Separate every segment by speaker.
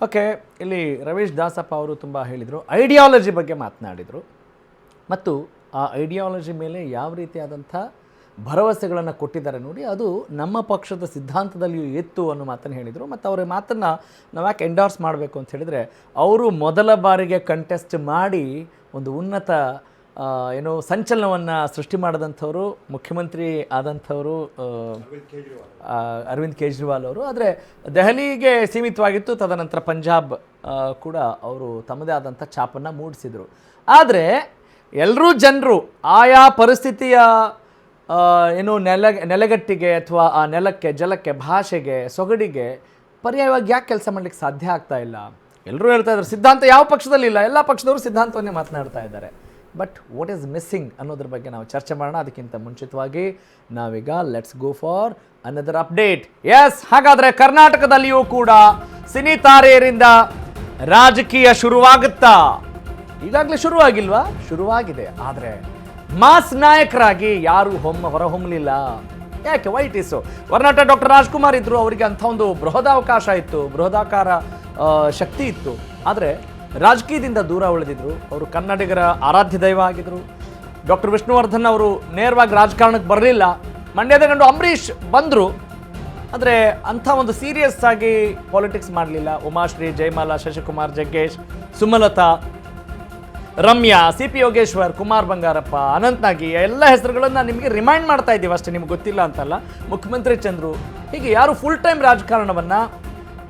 Speaker 1: Okay, ಇಲ್ಲಿ ರವೀಶ್ ದಾಸಪ್ಪ ಅವರು ತುಂಬ ಹೇಳಿದರು, ಐಡಿಯಾಲಜಿ ಬಗ್ಗೆ ಮಾತನಾಡಿದರು ಮತ್ತು ಆ ಐಡಿಯಾಲಜಿ ಮೇಲೆ ಯಾವ ರೀತಿಯಾದಂಥ ಭರವಸೆಗಳನ್ನು ಕೊಟ್ಟಿದ್ದಾರೆ ನೋಡಿ, ಅದು ನಮ್ಮ ಪಕ್ಷದ ಸಿದ್ಧಾಂತದಲ್ಲಿಯೂ ಇತ್ತು ಅನ್ನೋ ಮಾತನ್ನು ಹೇಳಿದರು. ಮತ್ತು ಅವರ ಮಾತನ್ನು ನಾವು ಯಾಕೆ ಎಂಡಾರ್ಸ್ ಮಾಡಬೇಕು ಅಂತ ಹೇಳಿದರೆ, ಅವರು ಮೊದಲ ಬಾರಿಗೆ ಕಂಟೆಸ್ಟ್ ಮಾಡಿ ಒಂದು ಉನ್ನತ ಏನೋ ಸಂಚಲನವನ್ನು ಸೃಷ್ಟಿ ಮಾಡಿದಂಥವರು ಮುಖ್ಯಮಂತ್ರಿ ಆದಂಥವರು ಅರವಿಂದ್ ಕೇಜ್ರಿವಾಲ್ ಅವರು. ಆದರೆ ದೆಹಲಿಗೆ ಸೀಮಿತವಾಗಿತ್ತು, ತದನಂತರ ಪಂಜಾಬ್ ಕೂಡ ಅವರು ತಮ್ಮದೇ ಆದಂಥ ಛಾಪನ್ನು ಮೂಡಿಸಿದರು. ಆದರೆ ಎಲ್ಲರೂ ಜನರು ಆಯಾ ಪರಿಸ್ಥಿತಿಯ ಏನು ನೆಲೆಗಟ್ಟಿಗೆ ಅಥವಾ ಆ ನೆಲಕ್ಕೆ, ಜಲಕ್ಕೆ, ಭಾಷೆಗೆ, ಸೊಗಡಿಗೆ ಪರ್ಯಾಯವಾಗಿ ಯಾಕೆ ಕೆಲಸ ಮಾಡಲಿಕ್ಕೆ ಸಾಧ್ಯ ಆಗ್ತಾ ಇಲ್ಲ? ಎಲ್ಲರೂ ಹೇಳ್ತಾ ಇದ್ದಾರೆ ಸಿದ್ಧಾಂತ ಯಾವ ಪಕ್ಷದಲ್ಲಿಲ್ಲ, ಎಲ್ಲ ಪಕ್ಷದವರು ಸಿದ್ಧಾಂತವನ್ನೇ ಮಾತನಾಡ್ತಾ ಇದ್ದಾರೆ. ಬಟ್ ವಾಟ್ ಈಸ್ ಮಿಸ್ಸಿಂಗ್ ಅನ್ನೋದ್ರ ಬಗ್ಗೆ ನಾವು ಚರ್ಚೆ ಮಾಡೋಣ. ಅದಕ್ಕಿಂತ ಮುಂಚಿತವಾಗಿ ನಾವೀಗ let's go for another update. Yes, ಹಾಗಾದರೆ ಕರ್ನಾಟಕದಲ್ಲಿಯೂ ಕೂಡ ಸಿನಿ ತಾರೆಯರಿಂದ ರಾಜಕೀಯ ಶುರುವಾಗುತ್ತಾ? ಈಗಾಗಲೇ ಶುರುವಾಗಿಲ್ವಾ? ಶುರುವಾಗಿದೆ. ಆದರೆ ಮಾಸ್ ನಾಯಕರಾಗಿ ಯಾರು ಹೊರಹೊಮ್ಮಲಿಲ್ಲ. ಯಾಕೆ? ವೈಟ್ ಇಸು ಹೊರನಾಟ ಡಾಕ್ಟರ್ ರಾಜ್ಕುಮಾರ್ ಇದ್ದರು, ಅವರಿಗೆ ಅಂಥ ಒಂದು ಬೃಹದಾವಕಾಶ ಇತ್ತು, ಬೃಹದಾಕಾರ ಶಕ್ತಿ ಇತ್ತು. ಆದರೆ ರಾಜಕೀಯದಿಂದ ದೂರ ಉಳಿದಿದ್ರು. ಅವರು ಕನ್ನಡಿಗರ ಆರಾಧ್ಯ ದೈವ ಆಗಿದ್ದರು. ಡಾಕ್ಟರ್ ವಿಷ್ಣುವರ್ಧನ್ ಅವರು ನೇರವಾಗಿ ರಾಜಕಾರಣಕ್ಕೆ ಬರಲಿಲ್ಲ. ಮಂಡ್ಯದ ಗಂಡು ಅಂಬರೀಷ್ ಬಂದರು, ಆದರೆ ಅಂಥ ಒಂದು ಸೀರಿಯಸ್ ಆಗಿ ಪಾಲಿಟಿಕ್ಸ್ ಮಾಡಲಿಲ್ಲ. ಉಮಾಶ್ರೀ, ಜಯಮಾಲಾ, ಶಶಿಕುಮಾರ್, ಜಗ್ಗೇಶ್, ಸುಮಲತಾ, ರಮ್ಯಾ, ಸಿ ಪಿ ಯೋಗೇಶ್ವರ್, ಕುಮಾರ್ ಬಂಗಾರಪ್ಪ, ಅನಂತ್ನಾಗಿ ಎಲ್ಲ ಹೆಸರುಗಳನ್ನು ನಿಮಗೆ ರಿಮೈಂಡ್ ಮಾಡ್ತಾ ಇದ್ದೀವಿ ಅಷ್ಟೇ, ನಿಮ್ಗೆ ಗೊತ್ತಿಲ್ಲ ಅಂತಲ್ಲ. ಮುಖ್ಯಮಂತ್ರಿ ಚಂದ್ರು, ಹೀಗೆ ಯಾರು ಫುಲ್ ಟೈಮ್ ರಾಜಕಾರಣವನ್ನು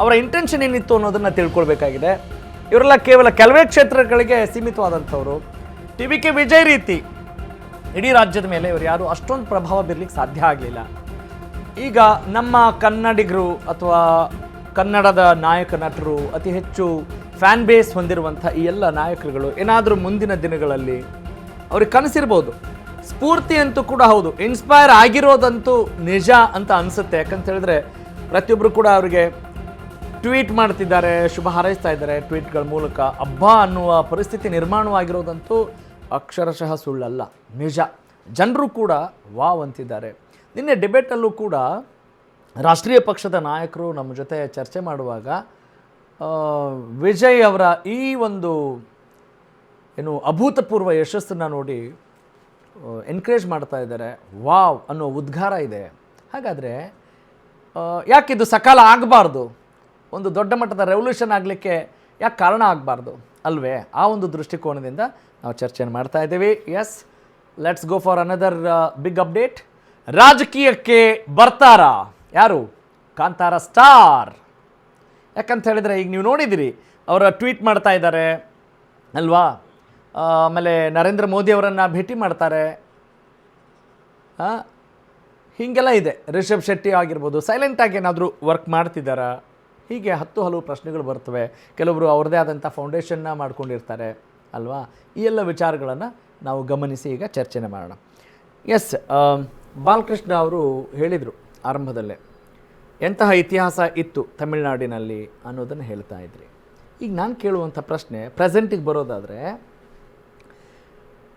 Speaker 1: ಅವರ ಇಂಟೆನ್ಷನ್ ಏನಿತ್ತು ಅನ್ನೋದನ್ನು ತಿಳ್ಕೊಳ್ಬೇಕಾಗಿದೆ. ಇವರೆಲ್ಲ ಕೇವಲ ಕೆಲವೇ ಕ್ಷೇತ್ರಗಳಿಗೆ ಸೀಮಿತವಾದಂಥವ್ರು. ಟಿ ವಿ ಕೆ ವಿಜಯ್ ರೀತಿ ಇಡೀ ರಾಜ್ಯದ ಮೇಲೆ ಇವರು ಯಾರು ಅಷ್ಟೊಂದು ಪ್ರಭಾವ ಬೀರಲಿಕ್ಕೆ ಸಾಧ್ಯ ಆಗಲಿಲ್ಲ. ಈಗ ನಮ್ಮ ಕನ್ನಡಿಗರು ಅಥವಾ ಕನ್ನಡದ ನಾಯಕ ನಟರು, ಅತಿ ಹೆಚ್ಚು ಫ್ಯಾನ್ ಬೇಸ್ ಹೊಂದಿರುವಂಥ ಈ ಎಲ್ಲ ನಾಯಕರುಗಳು ಏನಾದರೂ ಮುಂದಿನ ದಿನಗಳಲ್ಲಿ ಅವ್ರಿಗೆ ಕನಸಿರ್ಬೋದು. ಸ್ಫೂರ್ತಿ ಅಂತೂ ಕೂಡ ಹೌದು, ಇನ್ಸ್ಪೈರ್ ಆಗಿರೋದಂತೂ ನಿಜ ಅಂತ ಅನಿಸುತ್ತೆ. ಯಾಕಂತ ಹೇಳಿದ್ರೆ ಪ್ರತಿಯೊಬ್ಬರು ಕೂಡ ಅವರಿಗೆ ಟ್ವೀಟ್ ಮಾಡ್ತಿದ್ದಾರೆ, ಶುಭ ಹಾರೈಸ್ತಾ ಇದ್ದಾರೆ ಟ್ವೀಟ್ಗಳ ಮೂಲಕ. ಹಬ್ಬ ಅನ್ನುವ ಪರಿಸ್ಥಿತಿ ನಿರ್ಮಾಣವಾಗಿರೋದಂತೂ ಅಕ್ಷರಶಃ ಸುಳ್ಳಲ್ಲ, ನಿಜ. ಜನರು ಕೂಡ ವಾವ್ ಅಂತಿದ್ದಾರೆ. ನಿನ್ನೆ ಡಿಬೇಟಲ್ಲೂ ಕೂಡ ರಾಷ್ಟ್ರೀಯ ಪಕ್ಷದ ನಾಯಕರು ನಮ್ಮ ಜೊತೆ ಚರ್ಚೆ ಮಾಡುವಾಗ ವಿಜಯ್ ಅವರ ಈ ಒಂದು ಏನು ಅಭೂತಪೂರ್ವ ಯಶಸ್ಸನ್ನು ನೋಡಿ ಎನ್ಕರೇಜ್ ಮಾಡ್ತಾ ಇದ್ದಾರೆ. ವಾವ್ ಅನ್ನೋ ಉದ್ಗಾರ ಇದೆ. ಹಾಗಾದರೆ ಯಾಕಿದು ಸಕಾಲ ಆಗಬಾರ್ದು? ಒಂದು ದೊಡ್ಡ ಮಟ್ಟದ ರೆವಲ್ಯೂಷನ್ ಆಗಲಿಕ್ಕೆ ಯಾಕೆ ಕಾರಣ ಆಗಬಾರ್ದು ಅಲ್ವೇ? ಆ ಒಂದು ದೃಷ್ಟಿಕೋನದಿಂದ ನಾವು ಚರ್ಚೆಯನ್ನು ಮಾಡ್ತಾ ಇದ್ದೀವಿ. Yes, let's go for another big update. ರಾಜಕೀಯಕ್ಕೆ ಬರ್ತಾರಾ ಯಾರು? ಕಾಂತಾರ ಸ್ಟಾರ್. ಯಾಕಂತ ಹೇಳಿದರೆ ಈಗ ನೀವು ನೋಡಿದಿರಿ, ಅವರ ಟ್ವೀಟ್ ಮಾಡ್ತಾ ಇದ್ದಾರೆ ಅಲ್ವಾ? ಆಮೇಲೆ ನರೇಂದ್ರ ಮೋದಿ ಅವರನ್ನು ಭೇಟಿ ಮಾಡ್ತಾರೆ. ಹೀಗೆಲ್ಲ ಇದೆ. ರಿಷಬ್ ಶೆಟ್ಟಿ ಆಗಿರ್ಬೋದು, ಸೈಲೆಂಟಾಗಿ ಏನಾದರೂ ವರ್ಕ್ ಮಾಡ್ತಿದ್ದಾರಾ? ಹೀಗೆ ಹಲವು ಪ್ರಶ್ನೆಗಳು ಬರ್ತವೆ. ಕೆಲವೊಬ್ಬರು ಅವ್ರದ್ದೇ ಆದಂಥ ಫೌಂಡೇಶನ್ನ ಮಾಡ್ಕೊಂಡಿರ್ತಾರೆ ಅಲ್ವಾ? ಈ ಎಲ್ಲ ವಿಚಾರಗಳನ್ನು ನಾವು ಗಮನಿಸಿ ಈಗ ಚರ್ಚೆನೆ ಮಾಡೋಣ. ಎಸ್, ಬಾಲಕೃಷ್ಣ ಅವರು ಹೇಳಿದರು ಆರಂಭದಲ್ಲೇ, ಎಂತಹ ಇತಿಹಾಸ ಇತ್ತು ತಮಿಳುನಾಡಿನಲ್ಲಿ ಅನ್ನೋದನ್ನು ಹೇಳ್ತಾ ಇದ್ರಿ. ಈಗ ನಾನು ಕೇಳುವಂಥ ಪ್ರಶ್ನೆ, ಪ್ರೆಸೆಂಟಿಗೆ ಬರೋದಾದರೆ,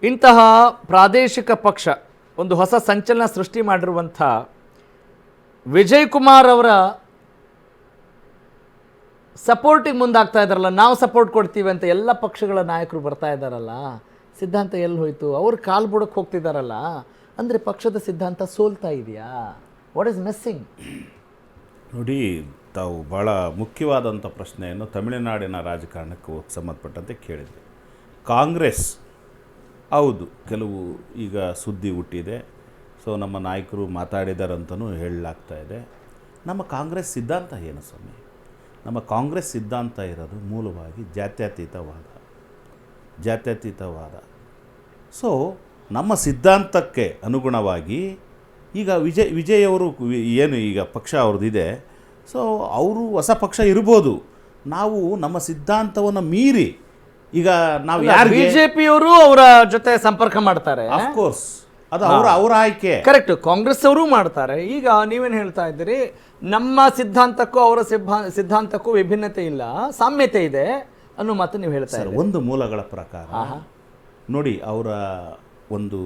Speaker 1: ಇಂತಹ ಪ್ರಾದೇಶಿಕ ಪಕ್ಷ ಒಂದು ಹೊಸ ಸಂಚಲನ ಸೃಷ್ಟಿ ಮಾಡಿರುವಂಥ ವಿಜಯ್ ಕುಮಾರ್ ಅವರ ಸಪೋರ್ಟಿಗೆ ಮುಂದಾಗ್ತಾ ಇದ್ದಾರಲ್ಲ, ನಾವು ಸಪೋರ್ಟ್ ಕೊಡ್ತೀವಿ ಅಂತ ಎಲ್ಲ ಪಕ್ಷಗಳ ನಾಯಕರು ಬರ್ತಾ ಇದ್ದಾರಲ್ಲ, ಸಿದ್ಧಾಂತ ಎಲ್ಲಿ ಹೋಯಿತು? ಅವ್ರು ಕಾಲು ಬುಡಕ್ಕೆ ಹೋಗ್ತಿದ್ದಾರಲ್ಲ, ಅಂದರೆ ಪಕ್ಷದ ಸಿದ್ಧಾಂತ ಸೋಲ್ತಾ ಇದೆಯಾ? What is missing?
Speaker 2: ನೋಡಿ, ತಾವು ಭಾಳ ಮುಖ್ಯವಾದಂಥ ಪ್ರಶ್ನೆಯನ್ನು ತಮಿಳುನಾಡಿನ ರಾಜಕಾರಣಕ್ಕೆ ಸಂಬಂಧಪಟ್ಟಂತೆ ಕೇಳಿದ್ವಿ. ಕಾಂಗ್ರೆಸ್ ಹೌದು, ಕೆಲವು ಈಗ ಸುದ್ದಿ ಹುಟ್ಟಿದೆ, ಸೊ ನಮ್ಮ ನಾಯಕರು ಮಾತಾಡಿದಾರಂತಲೂ ಹೇಳಲಾಗ್ತಾ ಇದೆ. ನಮ್ಮ ಕಾಂಗ್ರೆಸ್ ಸಿದ್ಧಾಂತ ಏನು ಸ್ವಾಮಿ? ನಮ್ಮ ಕಾಂಗ್ರೆಸ್ ಸಿದ್ಧಾಂತ ಇರೋದು ಮೂಲವಾಗಿ ಜಾತ್ಯತೀತವಾದ. ಸೊ ನಮ್ಮ ಸಿದ್ಧಾಂತಕ್ಕೆ ಅನುಗುಣವಾಗಿ ಈಗ ವಿಜಯ್ ಅವರು ಏನು ಈಗ ಪಕ್ಷ ಅವ್ರದ್ದಿದೆ, ಸೊ ಅವರು ಹೊಸ ಪಕ್ಷ ಇರ್ಬೋದು. ನಾವು ನಮ್ಮ ಸಿದ್ಧಾಂತವನ್ನು ಮೀರಿ ಈಗ ನಾವು ಯಾರು
Speaker 1: ಬಿಜೆಪಿಯವರು ಅವರ ಜೊತೆ ಸಂಪರ್ಕ ಮಾಡ್ತಾರೆ,
Speaker 2: ಅಫ್ಕೋರ್ಸ್ ಅದು ಅವರ ಆಯ್ಕೆ.
Speaker 1: ಕರೆಕ್ಟ್, ಕಾಂಗ್ರೆಸ್ ಅವರು ಮಾಡ್ತಾರೆ. ಈಗ ನೀವೇನು ಹೇಳ್ತಾ ಇದ್ದೀರಿ, ನಮ್ಮ ಸಿದ್ಧಾಂತಕ್ಕೂ ಅವರ ಸಿದ್ಧಾಂತಕ್ಕೂ ವಿಭಿನ್ನತೆ ಇಲ್ಲ, ಸಾಮ್ಯತೆ ಇದೆ ಅನ್ನೋ ಮಾತು ನೀವು ಹೇಳ್ತಾ ಇದ್ದೀರಿ.
Speaker 2: ಒಂದು ಮೂಲಗಳ ಪ್ರಕಾರ ನೋಡಿ, ಅವರ ಒಂದು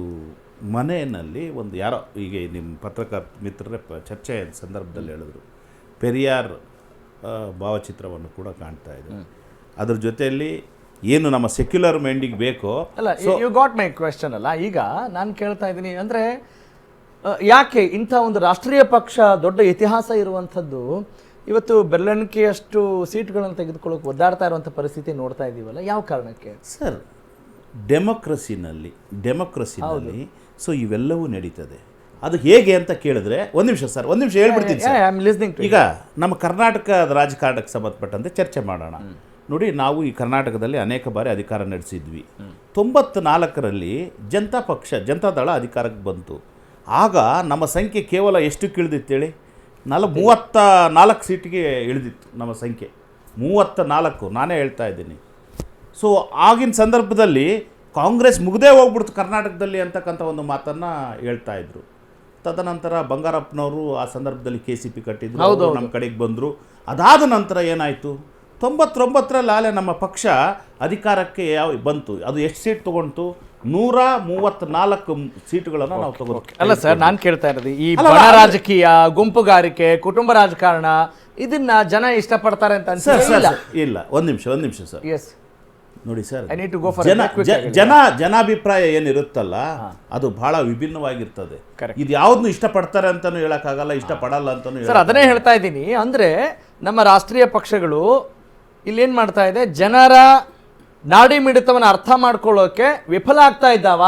Speaker 2: ಮನೆಯಲ್ಲಿ ಒಂದು ಯಾರೋ ಈಗ ನಿಮ್ಮ ಪತ್ರಕರ್ತ ಮಿತ್ರರೇ ಚರ್ಚೆ ಸಂದರ್ಭದಲ್ಲಿ ಹೇಳಿದ್ರು, ಪೆರಿಯಾರ್ ಭಾವಚಿತ್ರವನ್ನು ಕೂಡ ಕಾಣ್ತಾ ಇದೆ. ಅದ್ರ ಜೊತೆಯಲ್ಲಿ ಏನು ನಮ್ಮ ಸೆಕ್ಯುಲರ್ ಮೈಂಡಿಗೆ ಬೇಕೋ
Speaker 1: ಅಲ್ಲ, ಯು ಗಾಟ್ ಮೈ ಕ್ವೆಶ್ಚನ್ ಅಲ್ಲ. ಈಗ ನಾನು ಕೇಳ್ತಾ ಇದ್ದೀನಿ ಅಂದರೆ ಯಾಕೆ ಇಂಥ ಒಂದು ರಾಷ್ಟ್ರೀಯ ಪಕ್ಷ ದೊಡ್ಡ ಇತಿಹಾಸ ಇರುವಂಥದ್ದು ಇವತ್ತು ಬೆರಳೆಣಿಕೆಯಷ್ಟು ಸೀಟ್ಗಳನ್ನು ತೆಗೆದುಕೊಳ್ಳೋಕೆ ಒದ್ದಾಡ್ತಾ ಇರುವಂಥ ಪರಿಸ್ಥಿತಿ ನೋಡ್ತಾ ಇದ್ದೀವಲ್ಲ, ಯಾವ ಕಾರಣಕ್ಕೆ
Speaker 2: ಸರ್? ಡೆಮೋಕ್ರಸಿನಲ್ಲಿ ಸೊ ಇವೆಲ್ಲವೂ ನಡೀತದೆ. ಅದು ಹೇಗೆ ಅಂತ ಕೇಳಿದ್ರೆ ಒಂದು ನಿಮಿಷ ಸರ್, ಒಂದು ನಿಮಿಷ ಹೇಳ್ಬಿಡ್ತೀನಿ ಸರ್. ಈಗ ನಮ್ಮ ಕರ್ನಾಟಕದ ರಾಜಕಾರಣಕ್ಕೆ ಸಂಬಂಧಪಟ್ಟಂತೆ ಚರ್ಚೆ ಮಾಡೋಣ. ನೋಡಿ, ನಾವು ಈ ಕರ್ನಾಟಕದಲ್ಲಿ ಅನೇಕ ಬಾರಿ ಅಧಿಕಾರ ನಡೆಸಿದ್ವಿ. 94ರಲ್ಲಿ ಜನತಾದಳ ಅಧಿಕಾರಕ್ಕೆ ಬಂತು. ಆಗ ನಮ್ಮ ಸಂಖ್ಯೆ ಕೇವಲ ಎಷ್ಟು ಇಳಿದಿತ್ತೇಳಿ? 34 ಸೀಟಿಗೆ ಇಳಿದಿತ್ತು ನಮ್ಮ ಸಂಖ್ಯೆ. 34, ನಾನೇ ಹೇಳ್ತಾ ಇದ್ದೀನಿ. ಸೊ ಆಗಿನ ಸಂದರ್ಭದಲ್ಲಿ ಕಾಂಗ್ರೆಸ್ ಮುಗ್ದೇ ಹೋಗ್ಬಿಡ್ತು ಕರ್ನಾಟಕದಲ್ಲಿ ಅಂತಕ್ಕಂಥ ಒಂದು ಮಾತನ್ನು ಹೇಳ್ತಾ ಇದ್ರು. ತದನಂತರ ಬಂಗಾರಪ್ಪನವರು ಆ ಸಂದರ್ಭದಲ್ಲಿ KCP ಕಟ್ಟಿದ್ರು, ನಮ್ಮ ಕಡೆಗೆ ಬಂದರು. ಅದಾದ ನಂತರ ಏನಾಯಿತು? 99ರಲ್ಲಿ ಆಲೆ ನಮ್ಮ ಪಕ್ಷ ಅಧಿಕಾರಕ್ಕೆ ಬಂತು. ಅದು ಎಷ್ಟು ಸೀಟ್ ತೊಗೊಂತು? 134 ಸೀಟುಗಳನ್ನು ನಾವು ತಗೊಂಡು.
Speaker 1: ಅಲ್ಲ ಸರ್, ನಾನು ಕೇಳ್ತಾ ಇರೋದು ಈ ಬಣ ರಾಜಕೀಯ, ಗುಂಪುಗಾರಿಕೆ, ಕುಟುಂಬ ರಾಜಕಾರಣ ಇದನ್ನ ಜನ ಇಷ್ಟಪಡ್ತಾರೆ ಅಂತ
Speaker 2: ಇಲ್ಲ. ಒಂದು ನಿಮಿಷ ಸರ್.
Speaker 1: ಎಸ್,
Speaker 2: ನೋಡಿ sir,
Speaker 1: I need to go for
Speaker 2: ಜನಾಭಿಪ್ರಾಯ ಏನಿರುತ್ತಲ್ಲ ಅದು ಬಹಳ ವಿಭಿನ್ನವಾಗಿರ್ತದೆ. ಇದು ಯಾವ್ದನ್ನು ಇಷ್ಟಪಡ್ತಾರೆ ಅಂತಾನು ಹೇಳಕ್ಕಾಗಲ್ಲ, ಇಷ್ಟಪಡಲ್ಲ ಅಂತಾನು.
Speaker 1: ಸರ್, ಅದನ್ನೇ ಹೇಳ್ತಾ ಇದ್ದೀನಿ. ಅಂದ್ರೆ ನಮ್ಮ ರಾಷ್ಟ್ರೀಯ ಪಕ್ಷಗಳು ಇಲ್ಲೇನ್ ಮಾಡ್ತಾ ಇದೆ, ಜನರ ನಾಡಿ ಮಿಡಿತವನ್ನ ಅರ್ಥ ಮಾಡ್ಕೊಳ್ಳೋಕೆ ವಿಫಲ ಆಗ್ತಾ ಇದ್ದಾವ?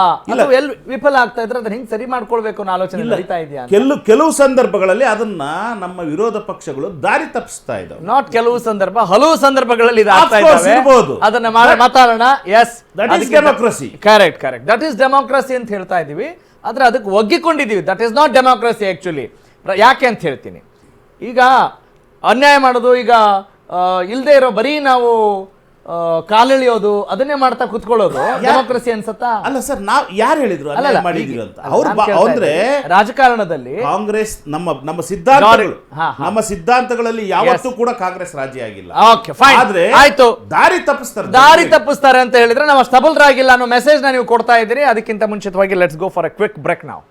Speaker 1: ಎಲ್ಲಿ ವಿಫಲ ಆಗ್ತಾ ಇದ್ರೆ ಅದನ್ನ ಹಿಂಗ್ ಸರಿ ಮಾಡ್ಕೊಳ್ಬೇಕು ಅನ್ನೋ ಆಲೋಚನೆ ನಡೀತಾ ಇದೆಯಾ?
Speaker 2: ಕೆಲವು ಸಂದರ್ಭಗಳಲ್ಲಿ ಅದನ್ನ ನಮ್ಮ ವಿರೋಧ ಪಕ್ಷಗಳು ದಾರಿ ತಪ್ಪಿಸ್ತಾ ಇದ್ದಾವೆ.
Speaker 1: ನಾಟ್ ಕೆಲವು ಸಂದರ್ಭ, ಹಲವು ಸಂದರ್ಭಗಳಲ್ಲಿ ಇದು ಆಗ್ತಾ ಇದ್ದಾವೆ. ಅದನ್ನ ಮಾತಾಡೋಣ. Yes,
Speaker 2: democracy.
Speaker 1: Correct, that is democracy ಅಂತ ಹೇಳ್ತಾ ಇದೀವಿ. ಆದ್ರೆ ಅದಕ್ಕೆ ಒಗ್ಗಿಕೊಂಡಿದೀವಿ. That is not democracy actually. ಯಾಕೆ ಅಂತ ಹೇಳ್ತೀನಿ. ಈಗ ಅನ್ಯಾಯ ಮಾಡೋದು, ಈಗ ಇಲ್ಲದೆ ಇರೋ ಬರೀ ನಾವು ಕಾಲೆಳೆಯೋದು, ಅದನ್ನೇ ಮಾಡ್ತಾ ಕುತ್ಕೊಳ್ಳೋದು ಡೆಮೋಕ್ರಸಿ ಅನ್ಸತ್ತಾ?
Speaker 2: ಅಲ್ಲ ಸರ್, ನಾವು ಯಾರು ಹೇಳಿದ್ರು ಮಾಡಿದೀವಿ ಅಂತ? ಅಂದ್ರೆ
Speaker 1: ರಾಜಕಾರಣದಲ್ಲಿ
Speaker 2: ಕಾಂಗ್ರೆಸ್ ನಮ್ಮ ಸಿದ್ಧಾಂತಗಳಲ್ಲಿ ಯಾವತ್ತೂ ಕೂಡ ಕಾಂಗ್ರೆಸ್ ರಾಜ್ಯ ಆಗಿಲ್ಲ. ಆದ್ರೆ
Speaker 1: ಆಯ್ತು,
Speaker 2: ದಾರಿ
Speaker 1: ತಪ್ಪಿಸ್ತಾರೆ ಅಂತ ಹೇಳಿದ್ರೆ ನಾವು ಸ್ಟಬಲ್ ಆಗಿಲ್ಲ ಅನ್ನೋ ಮೆಸೇಜ್ ನೀವು ಕೊಡ್ತಾ ಇದ್ದೀರಿ. ಅದಕ್ಕಿಂತ ಮುಂಚಿತವಾಗಿ let's go for a quick break ನಾವು.